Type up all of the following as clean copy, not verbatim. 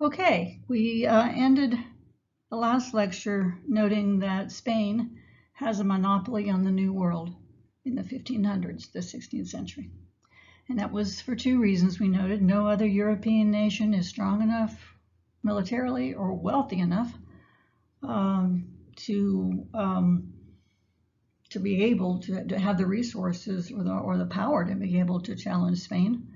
Okay, we ended the last lecture noting that Spain has a monopoly on the New World in the 1500s, the 16th century. And that was for two reasons. We noted no other European nation is strong enough militarily or wealthy enough to be able to have the resources or the power to be able to challenge Spain.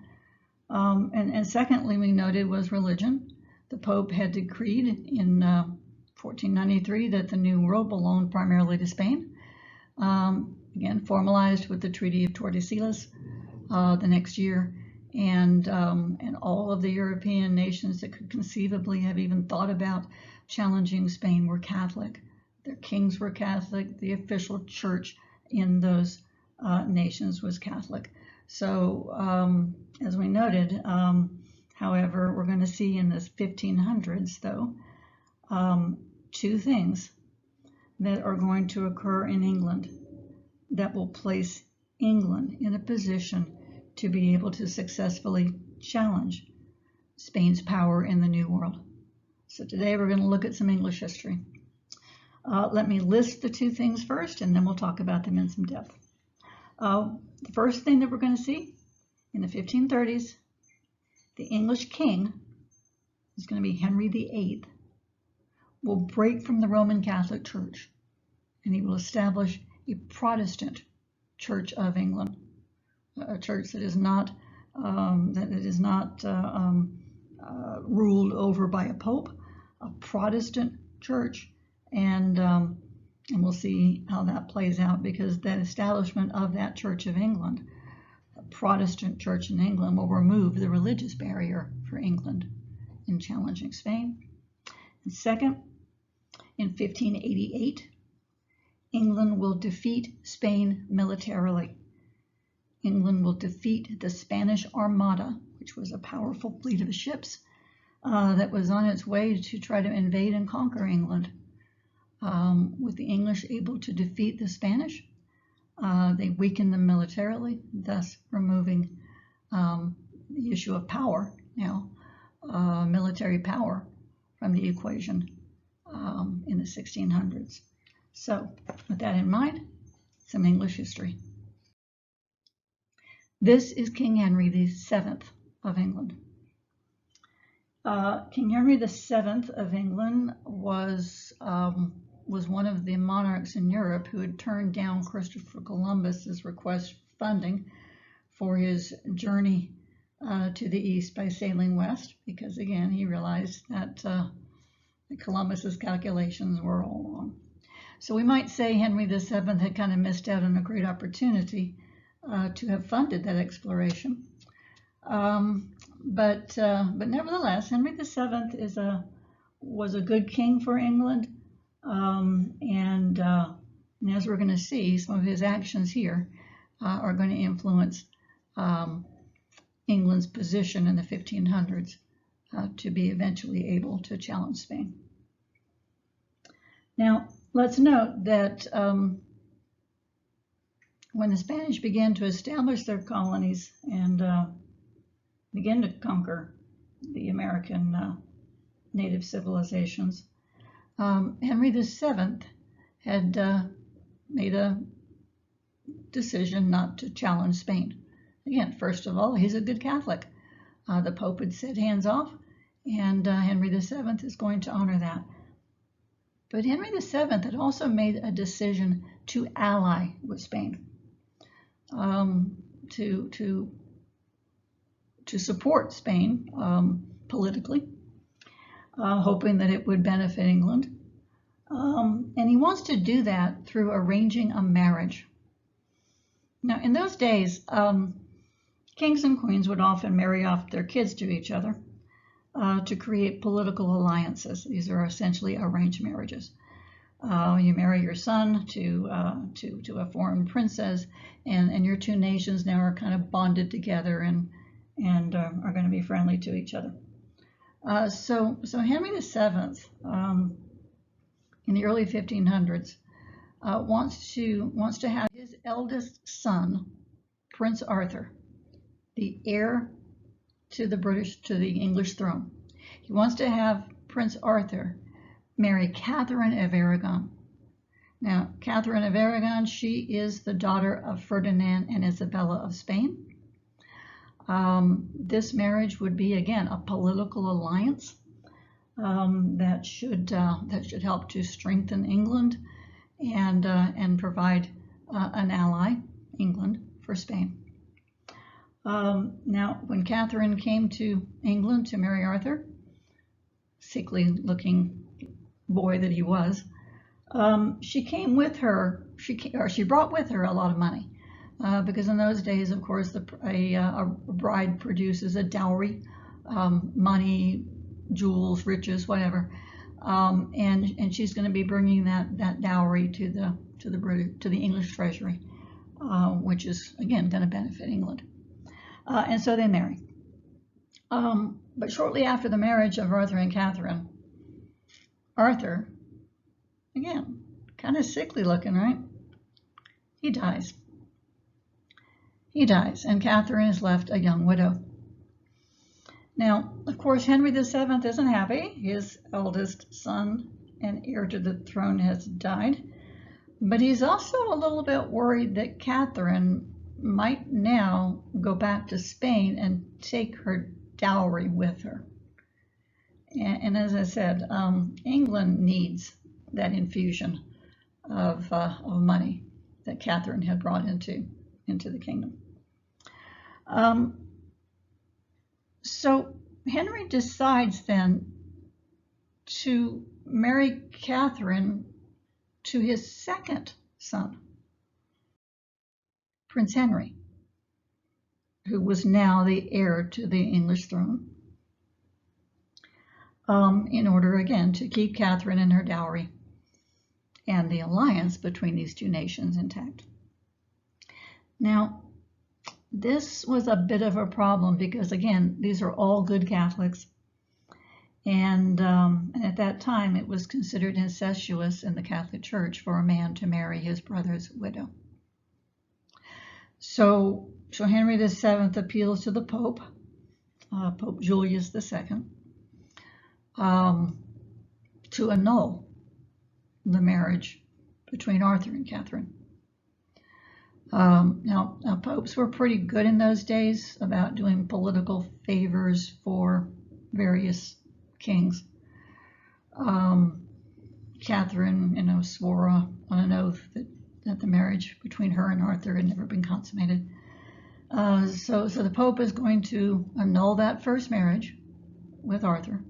And secondly, we noted was religion. The Pope had decreed in 1493 that the New World belonged primarily to Spain. Again, formalized with the Treaty of Tordesillas the next year, and all of the European nations that could conceivably have even thought about challenging Spain were Catholic. Their kings were Catholic. The official church in those nations was Catholic. So, as we noted, however, we're going to see in this 1500s, though, two things that are going to occur in England that will place England in a position to be able to successfully challenge Spain's power in the New World. So today we're going to look at some English history. Let me list the two things first, and then we'll talk about them in some depth. The first thing that we're going to see in the 1530s, the English king is going to be Henry VIII, will break from the Roman Catholic Church, and he will establish a Protestant Church of England, a church that is not ruled over by a pope, a Protestant church, and we'll see how that plays out, because that establishment of that Church of England, a Protestant church in England, will remove the religious barrier for England in challenging Spain. And second, in 1588, England will defeat Spain militarily. England will defeat the Spanish Armada, which was a powerful fleet of ships that was on its way to try to invade and conquer England. With the English able to defeat the Spanish, they weakened them militarily, thus removing the issue of power now, military power, from the equation in the 1600s. So, with that in mind, some English history. This is King Henry VII of England. King Henry VII of England was one of the monarchs in Europe who had turned down Christopher Columbus's request for funding for his journey to the east by sailing west, because again he realized that Columbus's calculations were all wrong. So we might say Henry VII had kind of missed out on a great opportunity to have funded that exploration. But nevertheless, Henry VII was a good king for England, and as we're going to see, some of his actions here are going to influence England's position in the 1500s to be eventually able to challenge Spain. Now, let's note that when the Spanish began to establish their colonies and begin to conquer the American native civilizations, Henry VII had made a decision not to challenge Spain. Again, first of all, he's a good Catholic. The Pope had said hands off, and Henry VII is going to honor that. But Henry VII had also made a decision to ally with Spain, to support Spain politically, hoping that it would benefit England. And he wants to do that through arranging a marriage. Now, in those days, kings and queens would often marry off their kids to each other to create political alliances. These are essentially arranged marriages. You marry your son to a foreign princess, and your two nations now are kind of bonded together and are going to be friendly to each other. So Henry VII, in the early 1500s, wants to have his eldest son, Prince Arthur, the heir to the English throne. He wants to have Prince Arthur marry Catherine of Aragon. Now, Catherine of Aragon, she is the daughter of Ferdinand and Isabella of Spain. This marriage would be, again, a political alliance that should help to strengthen England and provide an ally, England, for Spain. Now, when Catherine came to England to marry Arthur, sickly-looking boy that he was, she came with her. She brought with her a lot of money, because in those days, of course, a bride produces a dowry, money, jewels, riches, whatever, and she's going to be bringing that dowry to the English treasury, which is again going to benefit England, and so they marry. But shortly after the marriage of Arthur and Catherine, Arthur, again, kind of sickly looking, right? He dies. And Catherine is left a young widow. Now, of course, Henry VII isn't happy. His eldest son and heir to the throne has died, but he's also a little bit worried that Catherine might now go back to Spain and take her dowry with her. And as I said, England needs that infusion of money that Catherine had brought into the kingdom. So Henry decides then to marry Catherine to his second son, Prince Henry, who was now the heir to the English throne, in order, again, to keep Catherine and her dowry and the alliance between these two nations intact. Now, this was a bit of a problem because, again, these are all good Catholics, and at that time it was considered incestuous in the Catholic Church for a man to marry his brother's widow. So Henry VII appeals to the Pope, Pope Julius II, to annul the marriage between Arthur and Catherine. Now, popes were pretty good in those days about doing political favors for various kings. Catherine, swore on an oath that the marriage between her and Arthur had never been consummated. So the Pope is going to annul that first marriage with Arthur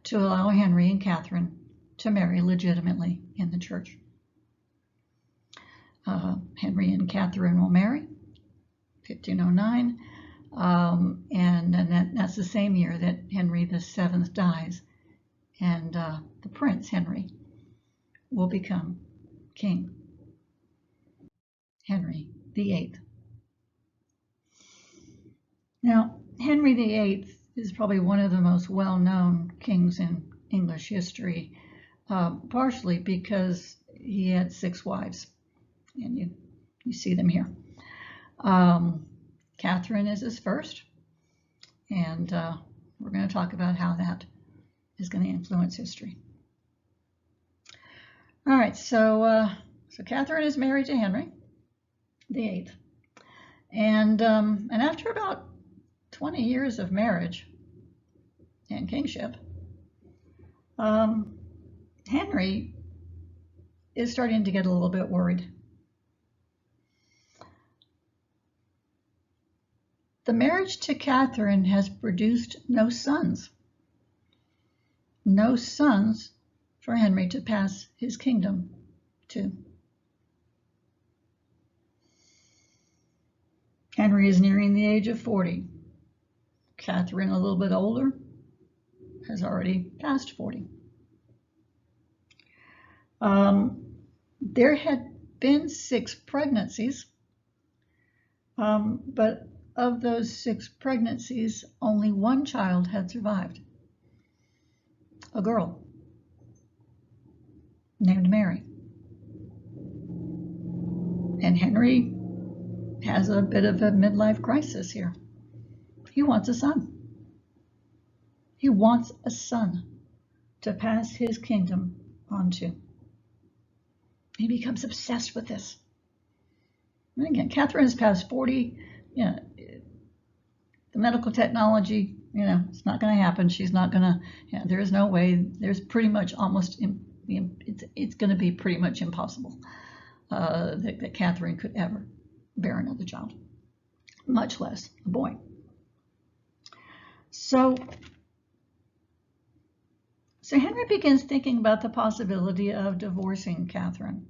to allow Henry and Catherine to marry legitimately in the church. Henry and Catherine will marry, 1509, and that's the same year that Henry VII dies, and the Prince Henry will become king, Henry VIII. Now, Henry VIII is probably one of the most well-known kings in English history, partially because he had 6 wives. And you see them here. Catherine is his first, and we're going to talk about how that is going to influence history. All right, so Catherine is married to Henry VIII, and after about 20 years of marriage and kingship, Henry is starting to get a little bit worried. The marriage to Catherine has produced no sons. No sons for Henry to pass his kingdom to. Henry is nearing the age of 40. Catherine, a little bit older, has already passed 40. There had been 6 pregnancies, but of those 6 pregnancies, only 1 child had survived. A girl named Mary. And Henry has a bit of a midlife crisis here. He wants a son. He wants a son to pass his kingdom on to. He becomes obsessed with this. And again, Catherine has passed 40, the medical technology, it's not going to happen. She's not going to, there is no way, there's pretty much almost, it's going to be pretty much impossible that Catherine could ever bear another child, much less a boy. So Henry begins thinking about the possibility of divorcing Catherine,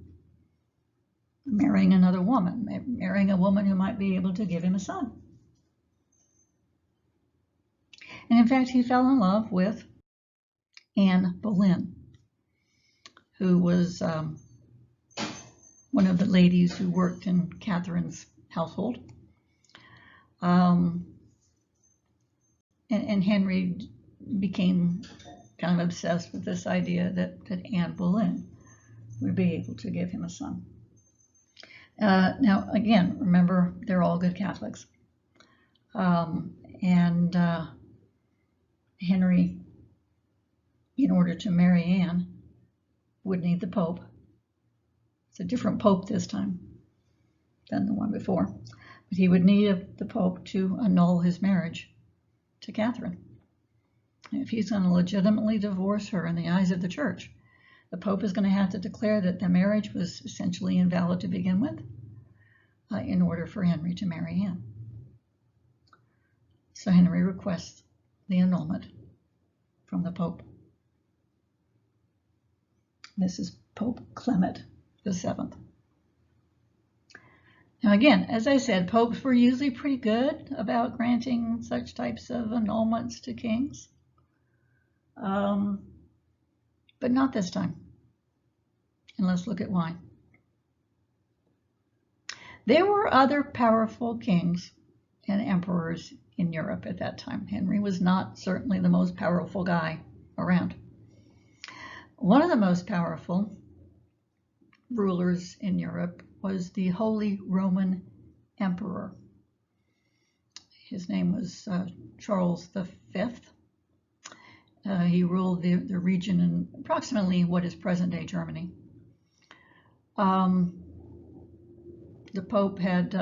marrying another woman, marrying a woman who might be able to give him a son. And in fact, he fell in love with Anne Boleyn, who was one of the ladies who worked in Catherine's household. And Henry became kind of obsessed with this idea that Anne Boleyn would be able to give him a son. Now, again, remember, they're all good Catholics. Henry, in order to marry Anne, would need the Pope. It's a different Pope this time than the one before. But he would need the Pope to annul his marriage to Catherine. If he's going to legitimately divorce her in the eyes of the church, the Pope is going to have to declare that the marriage was essentially invalid to begin with in order for Henry to marry Anne. So Henry requests the annulment from the Pope. This is Pope Clement VII. Now again, as I said, popes were usually pretty good about granting such types of annulments to kings. But not this time. And let's look at why. There were other powerful kings and emperors in Europe at that time. Henry was not certainly the most powerful guy around. One of the most powerful rulers in Europe was the Holy Roman Emperor. His name was Charles V. He ruled the region in approximately what is present-day Germany. The Pope had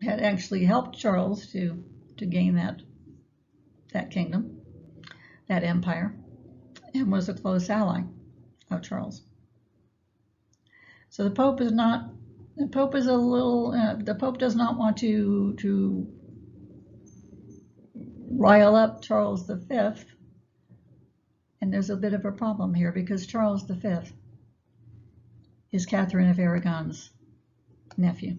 actually helped Charles to gain that kingdom, that empire, and was a close ally of Charles. So the Pope is not. The Pope is a little. The Pope does not want to rile up Charles V, and there's a bit of a problem here because Charles V is Catherine of Aragon's nephew.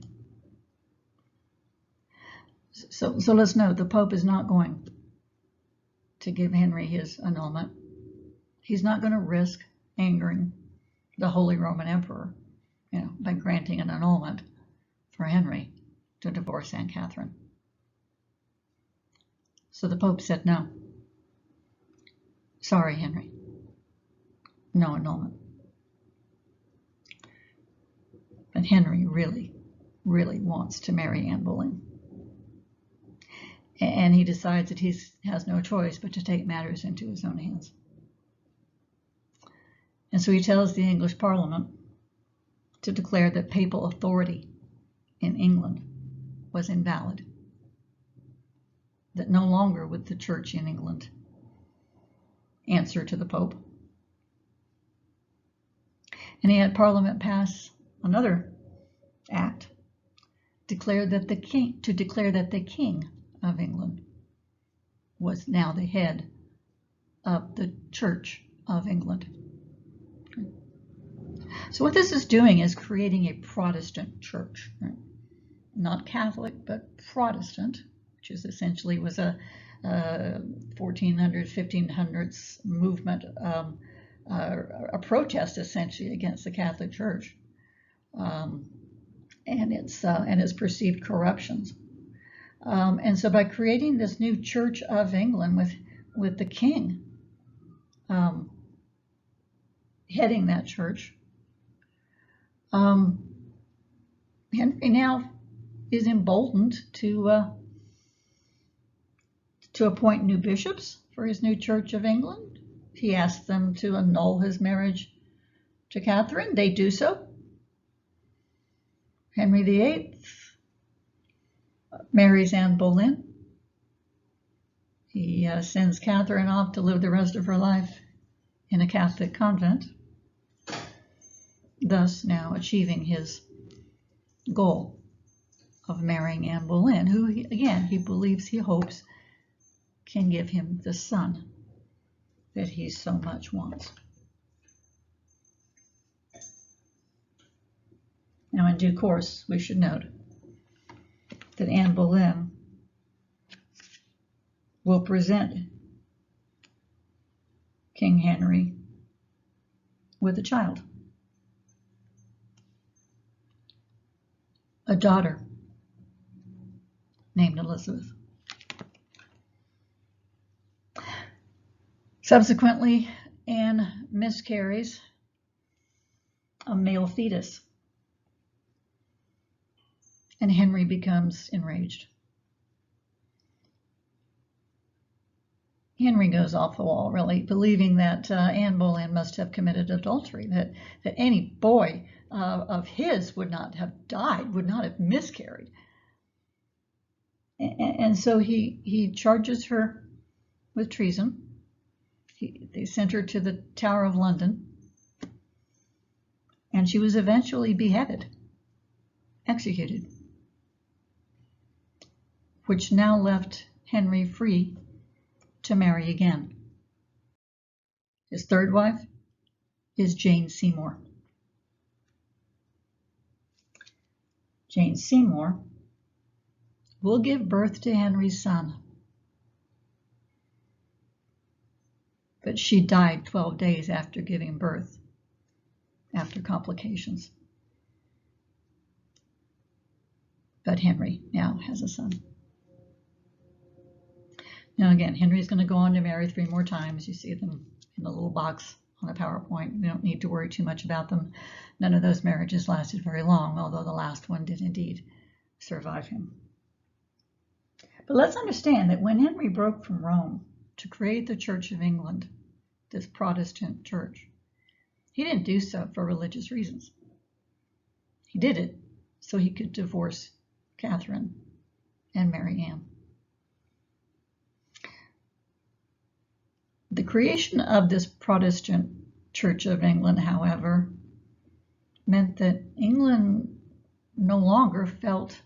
So let's note, the Pope is not going to give Henry his annulment. He's not going to risk angering the Holy Roman Emperor, by granting an annulment for Henry to divorce Aunt Catherine. So the Pope said no. Sorry, Henry. No annulment. But Henry really, really wants to marry Anne Boleyn. And he decides that he has no choice but to take matters into his own hands. And so he tells the English Parliament to declare that papal authority in England was invalid, that no longer would the church in England answer to the Pope. And he had Parliament pass another act, to declare that the King of England was now the head of the Church of England. So what this is doing is creating a Protestant church, right? Not Catholic, but Protestant, which is essentially was a 1400s, 1500s movement, a protest essentially against the Catholic Church and its perceived corruptions. And so by creating this new Church of England with the king heading that church, Henry now is emboldened to to appoint new bishops for his new Church of England. He asked them to annul his marriage to Catherine. They do so. Henry VIII marries Anne Boleyn. He sends Catherine off to live the rest of her life in a Catholic convent, thus now achieving his goal of marrying Anne Boleyn, who, he believes, he hopes, can give him the son that he so much wants. Now, in due course, we should note that Anne Boleyn will present King Henry with a child, a daughter named Elizabeth. Subsequently, Anne miscarries a male fetus, and Henry becomes enraged. Henry goes off the wall, really, believing that Anne Boleyn must have committed adultery, that any boy of his would not have died, would not have miscarried. And so he charges her with treason. They sent her to the Tower of London, and she was eventually beheaded, executed, which now left Henry free to marry again. His third wife is Jane Seymour. Jane Seymour will give birth to Henry's son, but she died 12 days after giving birth, after complications. But Henry now has a son. Now again, Henry's going to go on to marry 3 more times. You see them in the little box on the PowerPoint. We don't need to worry too much about them. None of those marriages lasted very long, although the last one did indeed survive him. But let's understand that when Henry broke from Rome to create the Church of England, this Protestant church, he didn't do so for religious reasons. He did it so he could divorce Catherine and marry Anne. The creation of this Protestant Church of England, however, meant that England no longer felt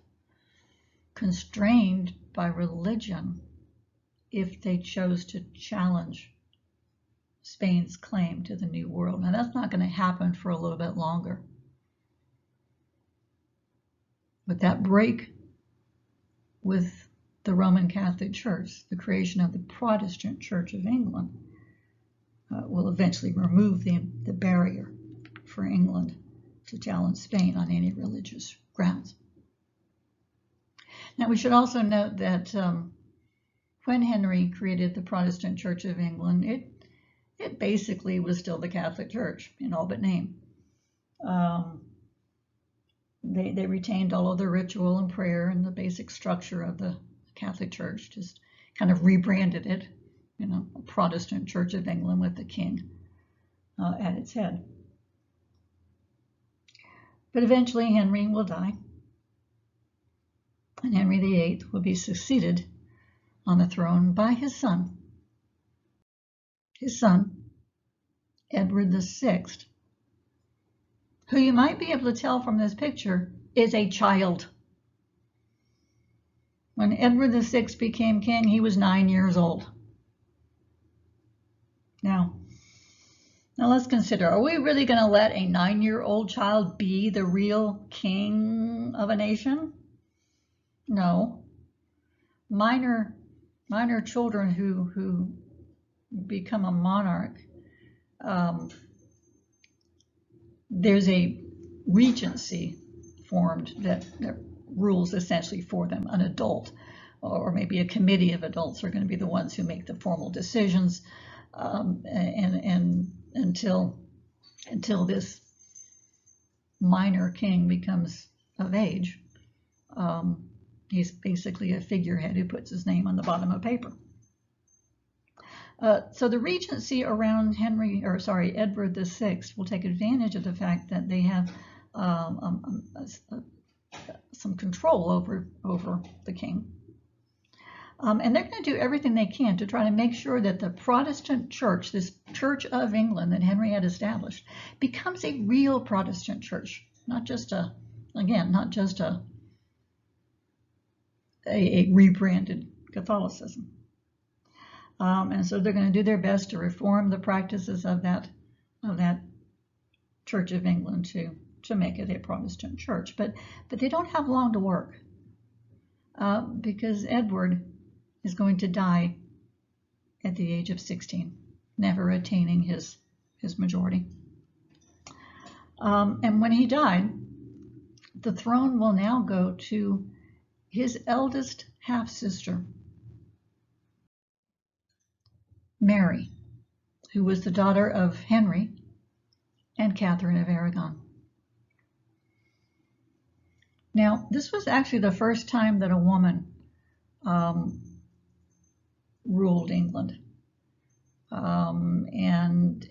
constrained by religion if they chose to challenge Spain's claim to the New World. Now, that's not going to happen for a little bit longer. But that break with the Roman Catholic Church, the creation of the Protestant Church of England, will eventually remove the barrier for England to challenge Spain on any religious grounds. Now, we should also note that when Henry created the Protestant Church of England, it basically was still the Catholic Church in all but name. They retained all of the ritual and prayer and the basic structure of the Catholic Church, just kind of rebranded it, a Protestant Church of England with the king at its head. But eventually Henry will die, and Henry VIII will be succeeded on the throne by his son. His son, Edward VI, who you might be able to tell from this picture is a child. When Edward VI became king, he was 9 years old. Now let's consider, are we really going to let a 9-year-old child be the real king of a nation? No. Minor children who become a monarch, there's a regency formed that rules essentially for them. An adult or maybe a committee of adults are going to be the ones who make the formal decisions, and until this minor king becomes of age, he's basically a figurehead who puts his name on the bottom of paper. So the regency around Edward VI will take advantage of the fact that they have some control over the king. And they're going to do everything they can to try to make sure that the Protestant church, this Church of England that Henry had established, becomes a real Protestant church, not just a rebranded Catholicism. And so they're going to do their best to reform the practices of that Church of England to make it a Protestant church. But they don't have long to work because Edward is going to die at the age of 16, never attaining his majority. And when he died, the throne will now go to his eldest half-sister, Mary, who was the daughter of Henry and Catherine of Aragon. Now, this was actually the first time that a woman ruled England, and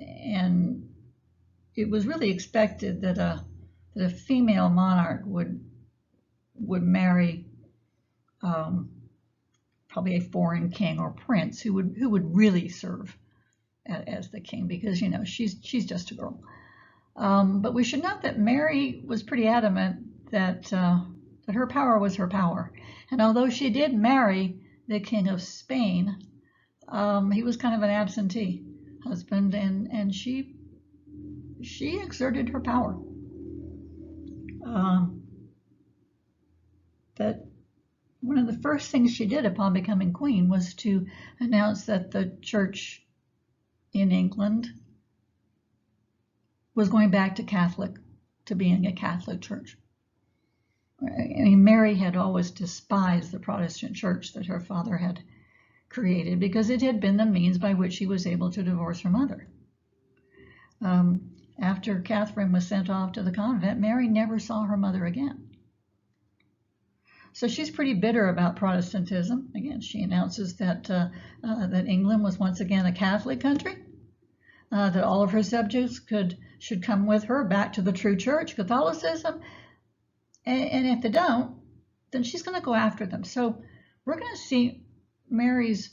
it was really expected that a female monarch would marry probably a foreign king or prince who would really serve as the king, because she's just a girl. But we should note that Mary was pretty adamant that her power was her power, and although she did marry the King of Spain, he was kind of an absentee husband, and she exerted her power. But one of the first things she did upon becoming queen was to announce that the church in England was going back to being a Catholic church. I mean, Mary had always despised the Protestant church that her father had created because it had been the means by which she was able to divorce her mother. After Catherine was sent off to the convent, Mary never saw her mother again. So she's pretty bitter about Protestantism. Again, she announces that England was once again a Catholic country, that all of her subjects should come with her back to the true church, Catholicism, and if they don't, then she's going to go after them. So we're going to see Mary's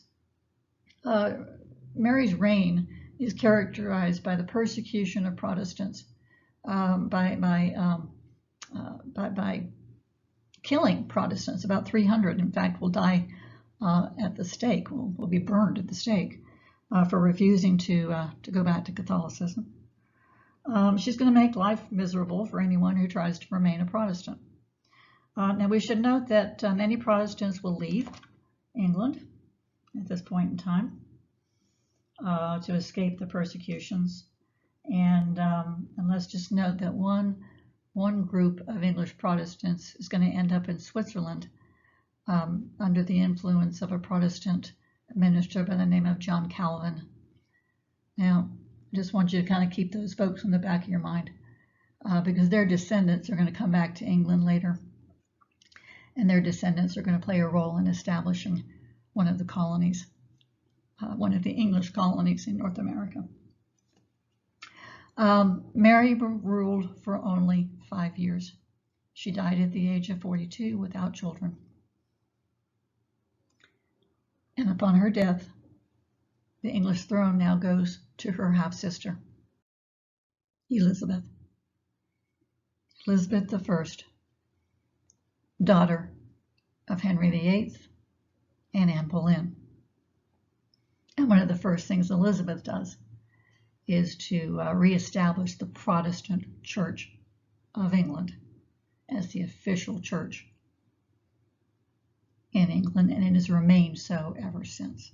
reign is characterized by the persecution of Protestants, by killing Protestants. About 300, in fact, will die at the stake, will be burned at the stake for refusing to go back to Catholicism. She's going to make life miserable for anyone who tries to remain a Protestant. Now, we should note that many Protestants will leave England at this point in time to escape the persecutions. And let's just note that one group of English Protestants is going to end up in Switzerland under the influence of a Protestant minister by the name of John Calvin. Now, I just want you to kind of keep those folks in the back of your mind because their descendants are going to come back to England later, and their descendants are going to play a role in establishing one of the colonies, one of the English colonies in North America. Mary ruled for only 5 years. She died at the age of 42 without children. And upon her death, the English throne now goes to her half-sister, Elizabeth. Elizabeth I, daughter of Henry VIII and Anne Boleyn. And one of the first things Elizabeth does is to reestablish the Protestant Church of England as the official church in England, and it has remained so ever since.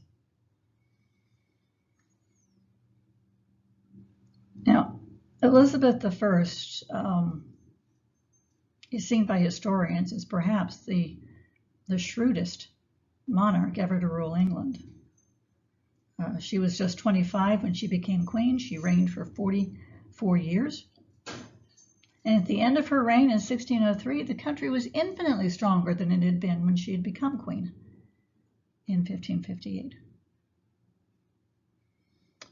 Now, Elizabeth I is seen by historians as perhaps the shrewdest monarch ever to rule England. She was just 25 when she became queen. She reigned for 44 years. And at the end of her reign in 1603, the country was infinitely stronger than it had been when she had become queen in 1558.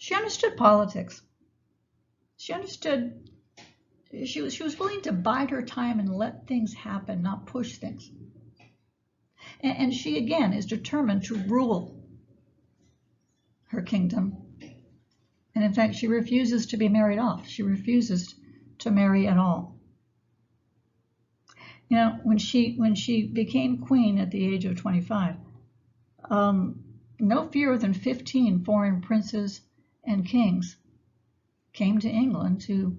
She understood politics. She understood, she was willing to bide her time and let things happen, not push things. And she, again, is determined to rule her kingdom. And in fact, she refuses to be married off. She refuses to marry at all. You know, when she became queen at the age of 25, no fewer than 15 foreign princes and kings came to England to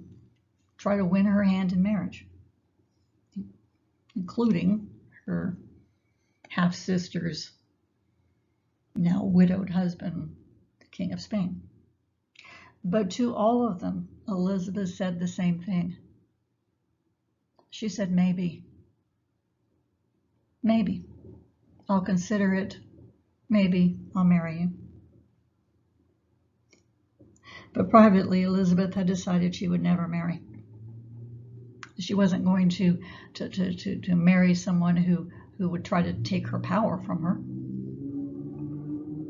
try to win her hand in marriage, including her half-sister's now widowed husband, the King of Spain. But to all of them, Elizabeth said the same thing. She said, maybe. Maybe. I'll consider it. Maybe I'll marry you. But privately, Elizabeth had decided she would never marry. She wasn't going to marry someone who would try to take her power from her.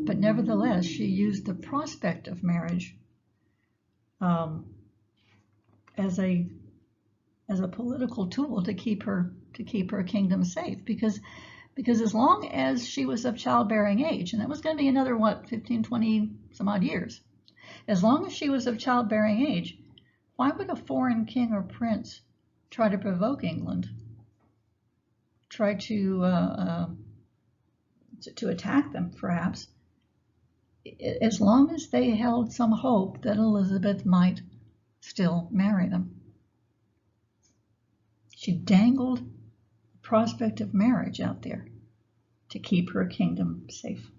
But nevertheless, she used the prospect of marriage as a political tool to keep her kingdom safe, because as long as she was of childbearing age, and that was going to be another 15, 20 some odd years, as long as she was of childbearing age, why would a foreign king or prince try to provoke England, try to attack them, perhaps, as long as they held some hope that Elizabeth might still marry them? She dangled the prospect of marriage out there to keep her kingdom safe.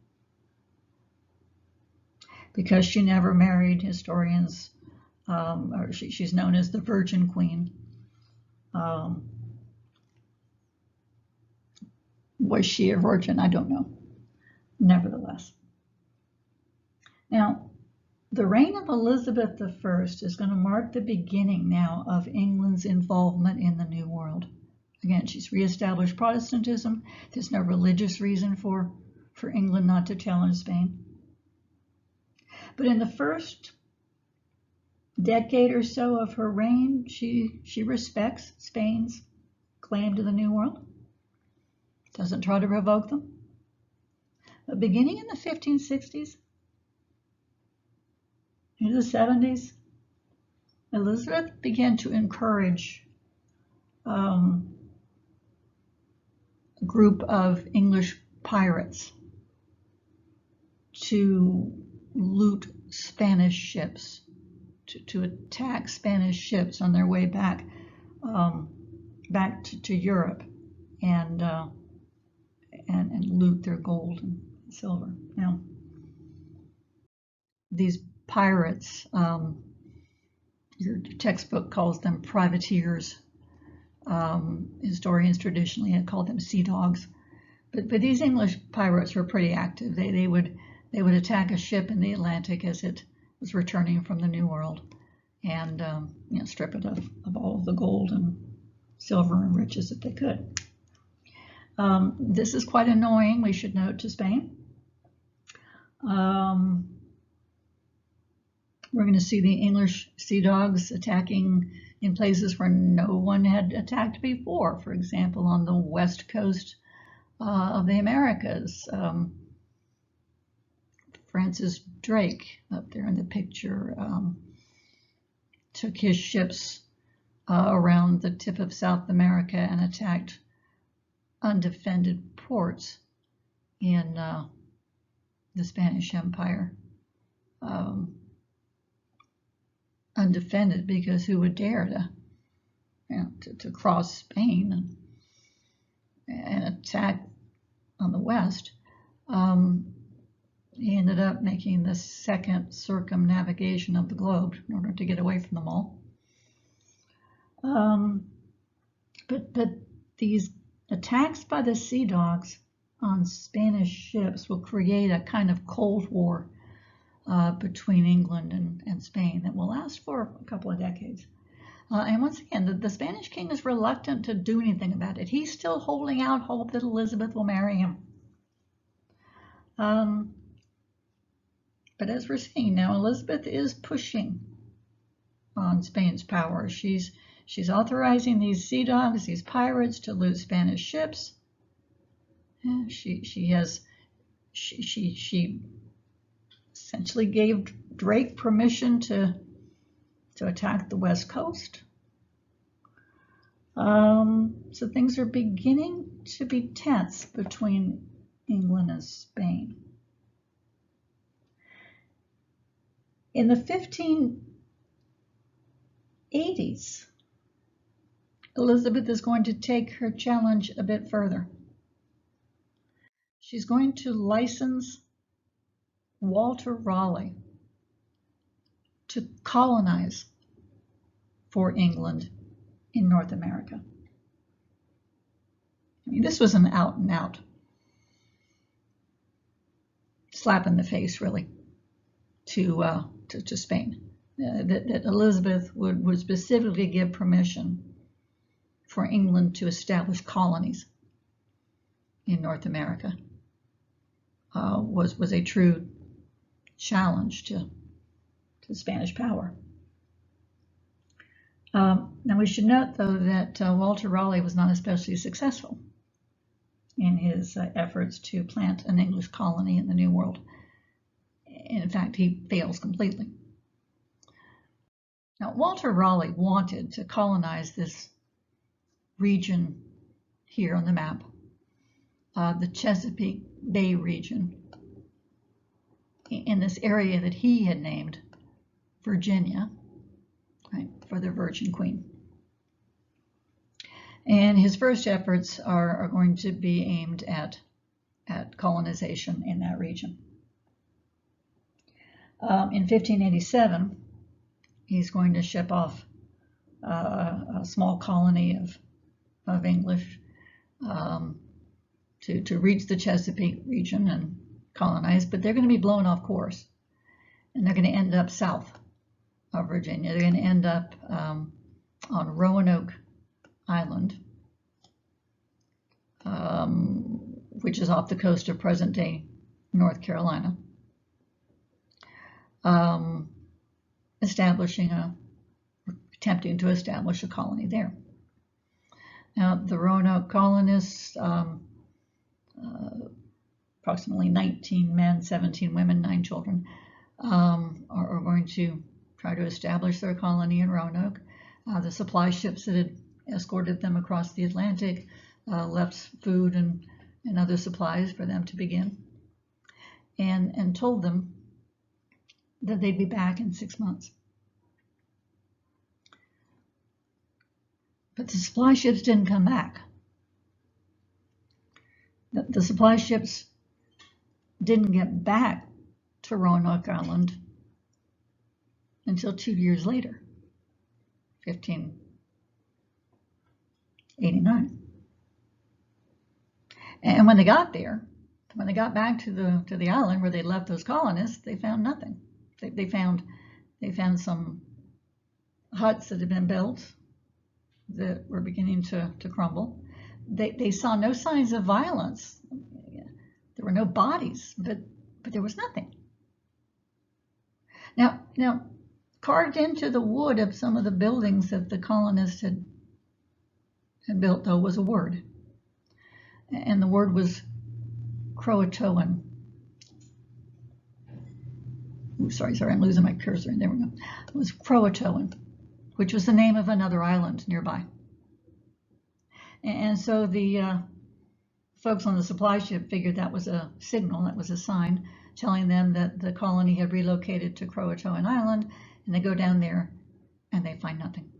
Because she never married, historians, or she's known as the Virgin Queen. Was she a virgin? I don't know. Nevertheless. Now, the reign of Elizabeth I is going to mark the beginning now of England's involvement in the New World. Again, she's reestablished Protestantism. There's no religious reason for England not to challenge Spain. But in the first decade or so of her reign, she respects Spain's claim to the New World, doesn't try to provoke them. But beginning in the 1560s, into the 70s, Elizabeth began to encourage a group of English pirates to loot Spanish ships, to attack Spanish ships on their way back to Europe, and loot their gold and silver. Now, these pirates, your textbook calls them privateers. Historians traditionally had called them sea dogs. But these English pirates were pretty active. They would attack a ship in the Atlantic as it was returning from the New World, and strip it of all of the gold and silver and riches that they could. This is quite annoying, we should note, to Spain. We're going to see the English sea dogs attacking in places where no one had attacked before. For example, on the west coast of the Americas. Francis Drake, up there in the picture, took his ships around the tip of South America and attacked undefended ports in the Spanish Empire. Undefended because who would dare to cross Spain and attack on the west? He ended up making the second circumnavigation of the globe in order to get away from them all. But these attacks by the sea dogs on Spanish ships will create a kind of Cold War between England and Spain that will last for a couple of decades. And once again, the Spanish king is reluctant to do anything about it. He's still holding out hope that Elizabeth will marry him. But as we're seeing now, Elizabeth is pushing on Spain's power. She's authorizing these sea dogs, these pirates, to loot Spanish ships. She essentially gave Drake permission to attack the West Coast. So things are beginning to be tense between England and Spain. In the 1580s, Elizabeth is going to take her challenge a bit further. She's going to license Walter Raleigh to colonize for England in North America. I mean, this was an out and out slap in the face, really, to Spain. That Elizabeth would specifically give permission for England to establish colonies in North America was a true challenge to Spanish power. Now we should note, though, that Walter Raleigh was not especially successful in his efforts to plant an English colony in the New World. In fact, he fails completely. Now, Walter Raleigh wanted to colonize this region here on the map, the Chesapeake Bay region, in this area that he had named Virginia, right, for the Virgin Queen. And his first efforts are going to be aimed at colonization in that region. In 1587, he's going to ship off a small colony of English to reach the Chesapeake region and colonize, but they're going to be blown off course, and they're going to end up south of Virginia. They're going to end up on Roanoke Island, which is off the coast of present-day North Carolina, attempting to establish a colony there. Now, the Roanoke colonists, approximately 19 men, 17 women, 9 children, are going to try to establish their colony in Roanoke. The supply ships that had escorted them across the Atlantic left food and other supplies for them to begin, and told them that they'd be back in 6 months. But the supply ships didn't come back. The supply ships didn't get back to Roanoke Island until 2 years later, 1589. And when they got there, when they got back to the island where they left those colonists, they found nothing. They found some huts that had been built that were beginning to crumble. They saw no signs of violence. There were no bodies, but there was nothing. Now, carved into the wood of some of the buildings that the colonists had built, though, was a word. And the word was Croatoan. Ooh, sorry, I'm losing my cursor. There we go. It was Croatoan, which was the name of another island nearby. And so the folks on the supply ship figured that was a signal, that was a sign telling them that the colony had relocated to Croatoan Island, and they go down there and they find nothing.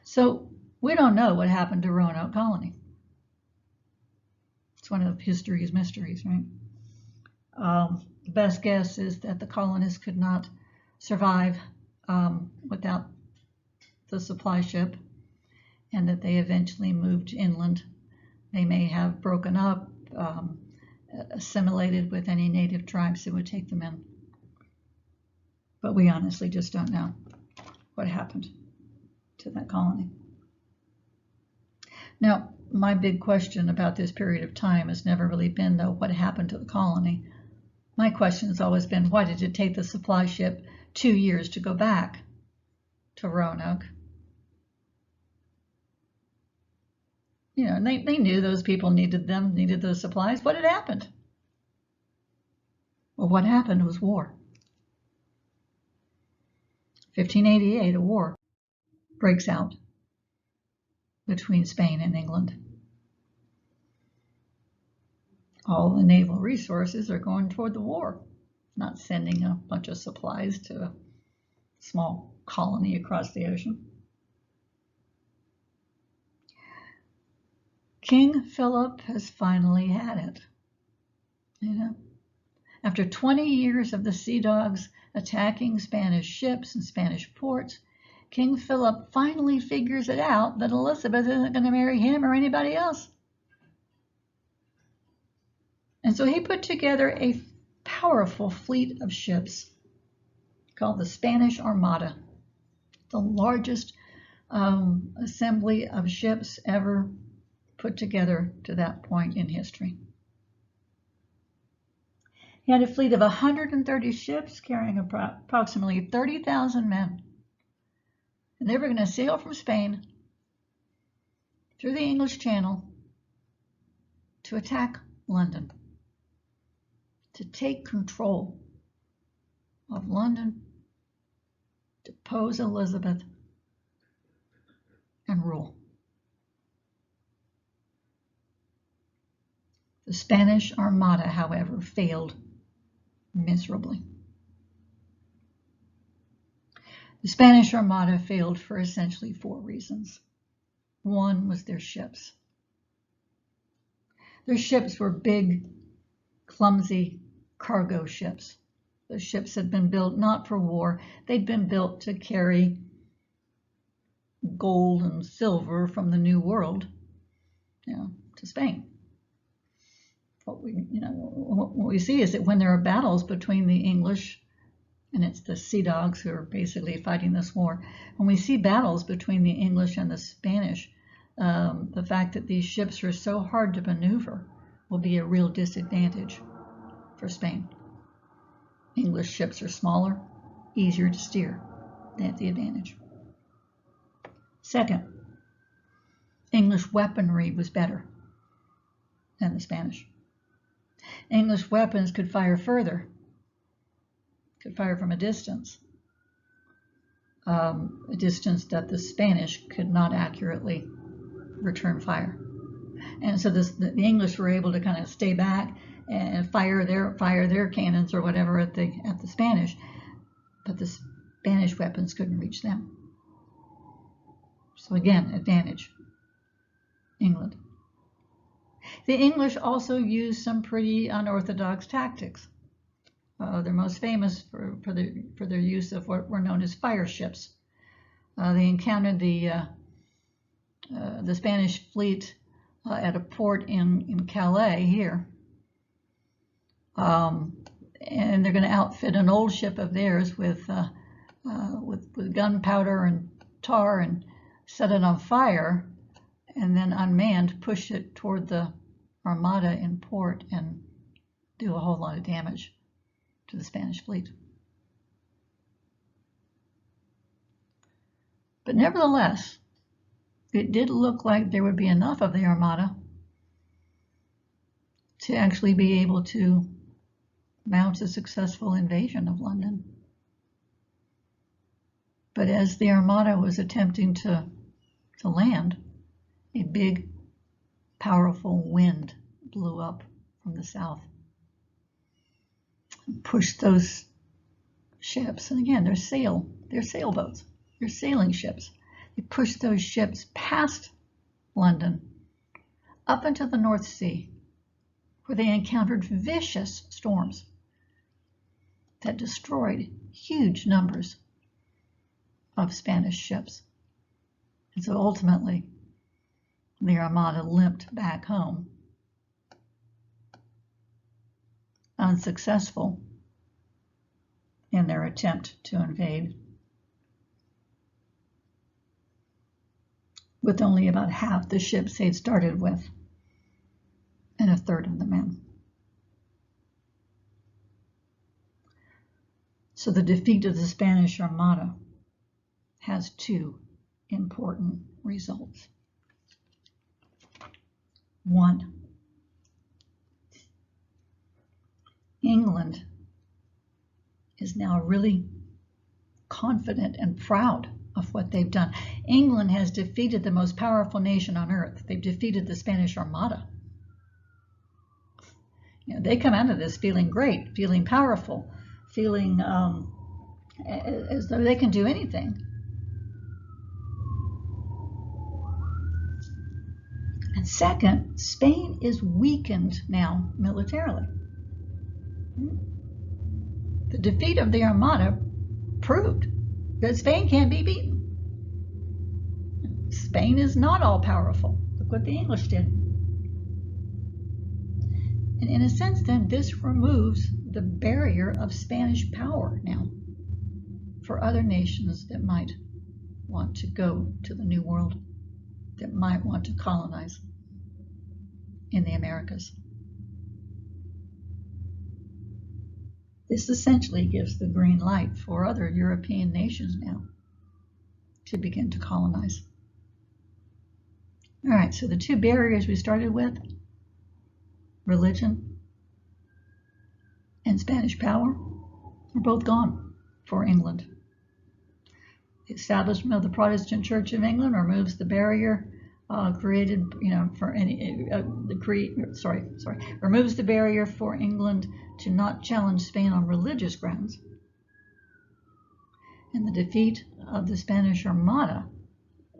So we don't know what happened to Roanoke Colony. It's one of history's mysteries, right? The best guess is that the colonists could not survive without the supply ship, and that they eventually moved inland. They may have broken up, assimilated with any native tribes that would take them in. But we honestly just don't know what happened to that colony. Now, my big question about this period of time has never really been, though, what happened to the colony, My question has always been, why did it take the supply ship 2 years to go back to Roanoke? You know, they knew those people needed those supplies. What had happened? Well, what happened was war. 1588, a war breaks out between Spain and England. All the naval resources are going toward the war, not sending a bunch of supplies to a small colony across the ocean. King Philip has finally had it. You know, after 20 years of the Sea Dogs attacking Spanish ships and Spanish ports, King Philip finally figures it out that Elizabeth isn't going to marry him or anybody else. And so he put together a powerful fleet of ships called the Spanish Armada, the largest assembly of ships ever put together to that point in history. He had a fleet of 130 ships carrying approximately 30,000 men. And they were going to sail from Spain through the English Channel to attack London, to take control of London, depose Elizabeth, and rule. The Spanish Armada, however, failed miserably. The Spanish Armada failed for essentially 4 reasons. One was their ships. Their ships were big, clumsy cargo ships. The ships had been built not for war. They'd been built to carry gold and silver from the New World, to Spain. What we see is that when there are battles between the English, and it's the Sea Dogs who are basically fighting this war, when we see battles between the English and the Spanish, the fact that these ships are so hard to maneuver will be a real disadvantage for Spain. English ships are smaller, easier to steer. They have the advantage. Second, English weaponry was better than the Spanish. English weapons could fire further, could fire from a distance that the Spanish could not accurately return fire. And so the English were able to kind of stay back and fire their cannons or whatever at the Spanish, but the Spanish weapons couldn't reach them. So again, advantage, England. The English also used some pretty unorthodox tactics. They're most famous for their use of what were known as fire ships. They encountered the Spanish fleet at a port in Calais here, and they're going to outfit an old ship of theirs with gunpowder and tar and set it on fire, and then unmanned push it toward the Armada in port and do a whole lot of damage to the Spanish fleet. But nevertheless, it did look like there would be enough of the Armada to actually be able to mount a successful invasion of London. But as the Armada was attempting to land, a big, powerful wind blew up from the south and pushed those ships, and again, they're sailboats, they're sailing ships. They pushed those ships past London up into the North Sea, where they encountered vicious storms that destroyed huge numbers of Spanish ships. And so ultimately, the Armada limped back home, unsuccessful in their attempt to invade, with only about half the ships they'd started with and a third of the men. So the defeat of the Spanish Armada has two important results. One, England is now really confident and proud of what they've done. England has defeated the most powerful nation on earth. They've defeated the Spanish Armada. They come out of this feeling great, feeling powerful, feeling as though they can do anything. And second, Spain is weakened now militarily. The defeat of the Armada proved that Spain can't be beaten. Spain is not all powerful. Look what the English did. And in a sense, then, this removes the barrier of Spanish power now for other nations that might want to go to the New World, that might want to colonize in the Americas. This essentially gives the green light for other European nations now to begin to colonize. All right, so the two barriers we started with, religion and Spanish power, are both gone for England. The establishment of the Protestant Church of England removes the barrier created, for any removes the barrier for England to not challenge Spain on religious grounds. And the defeat of the Spanish Armada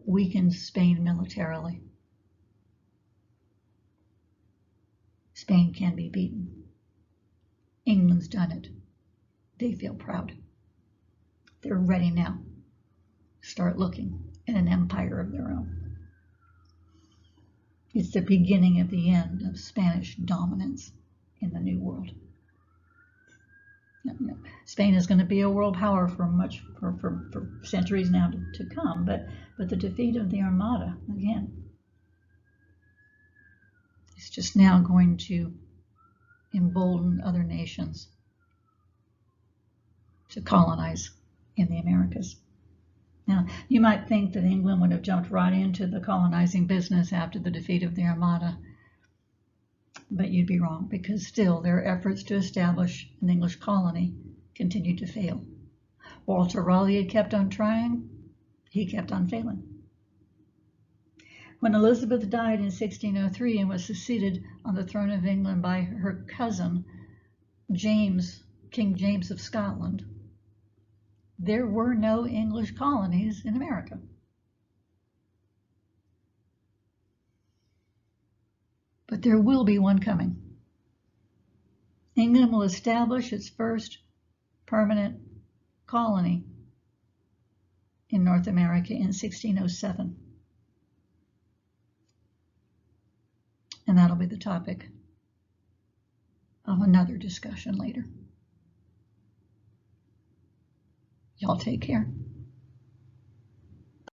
weakens Spain militarily. Spain can be beaten. England's done it. They feel proud. They're ready now to start looking at an empire of their own. It's the beginning of the end of Spanish dominance in the New World. Spain is going to be a world power for centuries now to come, but the defeat of the Armada, again, is just now going to embolden other nations to colonize in the Americas. Now, you might think that England would have jumped right into the colonizing business after the defeat of the Armada, but you'd be wrong, because still their efforts to establish an English colony continued to fail. Walter Raleigh had kept on trying, he kept on failing. When Elizabeth died in 1603 and was succeeded on the throne of England by her cousin, James, King James of Scotland, there were no English colonies in America. But there will be one coming. England will establish its first permanent colony in North America in 1607. And that'll be the topic of another discussion later. Y'all take care.